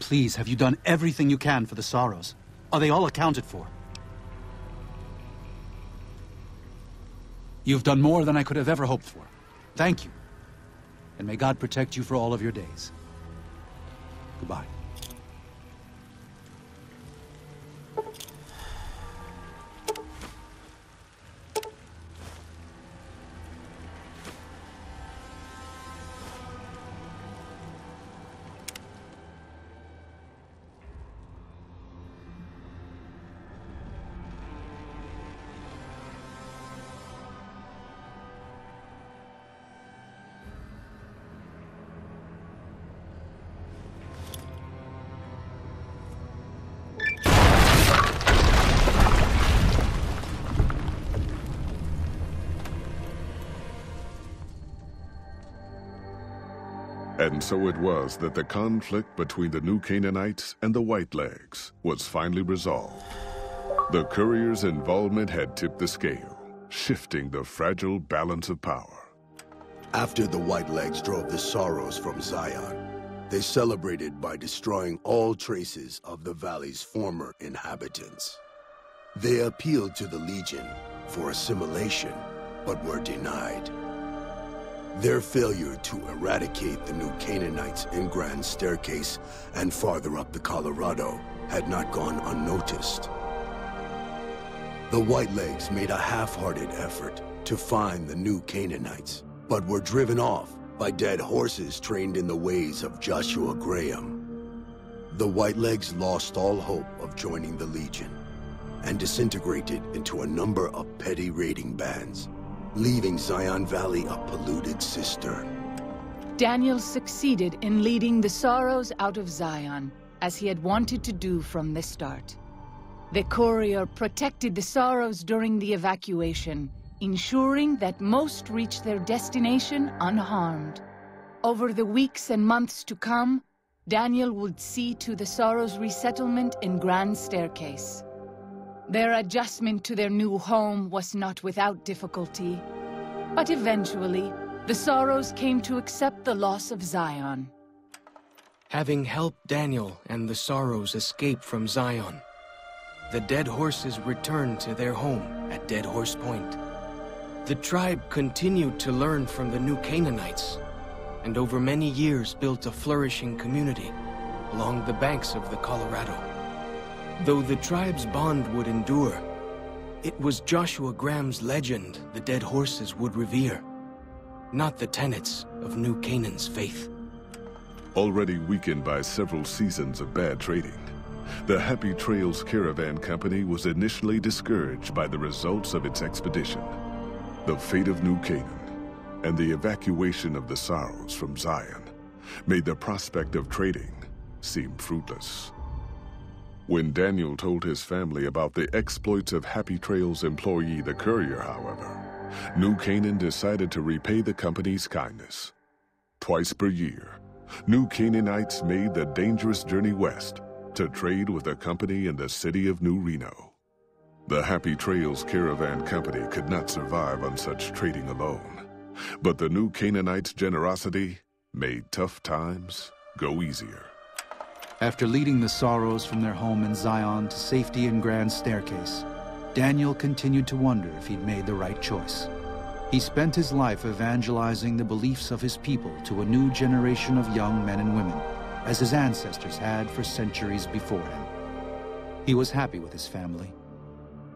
Please, have you done everything you can for the Sorrows? Are they all accounted for? You've done more than I could have ever hoped for. Thank you. And may God protect you for all of your days. Goodbye. And so it was that the conflict between the New Canaanites and the Whitelegs was finally resolved. The courier's involvement had tipped the scale, shifting the fragile balance of power. After the Whitelegs drove the Sorrows from Zion, they celebrated by destroying all traces of the valley's former inhabitants. They appealed to the Legion for assimilation, but were denied. Their failure to eradicate the New Canaanites in Grand Staircase and farther up the Colorado had not gone unnoticed. The Whitelegs made a half-hearted effort to find the New Canaanites, but were driven off by dead horses trained in the ways of Joshua Graham. The Whitelegs lost all hope of joining the Legion and disintegrated into a number of petty raiding bands, leaving Zion Valley a polluted cistern. Daniel succeeded in leading the Sorrows out of Zion, as he had wanted to do from the start. The courier protected the Sorrows during the evacuation, ensuring that most reached their destination unharmed. Over the weeks and months to come, Daniel would see to the Sorrows' resettlement in Grand Staircase. Their adjustment to their new home was not without difficulty, but eventually, the Sorrows came to accept the loss of Zion. Having helped Daniel and the Sorrows escape from Zion, the Dead Horses returned to their home at Dead Horse Point. The tribe continued to learn from the New Canaanites, and over many years built a flourishing community along the banks of the Colorado. Though the tribe's bond would endure, it was Joshua Graham's legend the Dead Horses would revere, not the tenets of New Canaan's faith. Already weakened by several seasons of bad trading, the Happy Trails Caravan Company was initially discouraged by the results of its expedition. The fate of New Canaan and the evacuation of the Sorrows from Zion made the prospect of trading seem fruitless. When Daniel told his family about the exploits of Happy Trails employee the courier, however, New Canaan decided to repay the company's kindness. Twice per year, New Canaanites made the dangerous journey west to trade with a company in the city of New Reno. The Happy Trails Caravan Company could not survive on such trading alone, but the New Canaanites' generosity made tough times go easier. After leading the Sorrows from their home in Zion to safety in Grand Staircase, Daniel continued to wonder if he'd made the right choice. He spent his life evangelizing the beliefs of his people to a new generation of young men and women, as his ancestors had for centuries before him. He was happy with his family,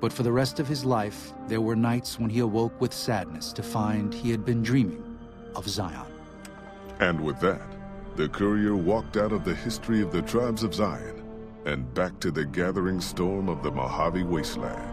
but for the rest of his life, there were nights when he awoke with sadness to find he had been dreaming of Zion. And with that, the courier walked out of the history of the tribes of Zion and back to the gathering storm of the Mojave Wasteland.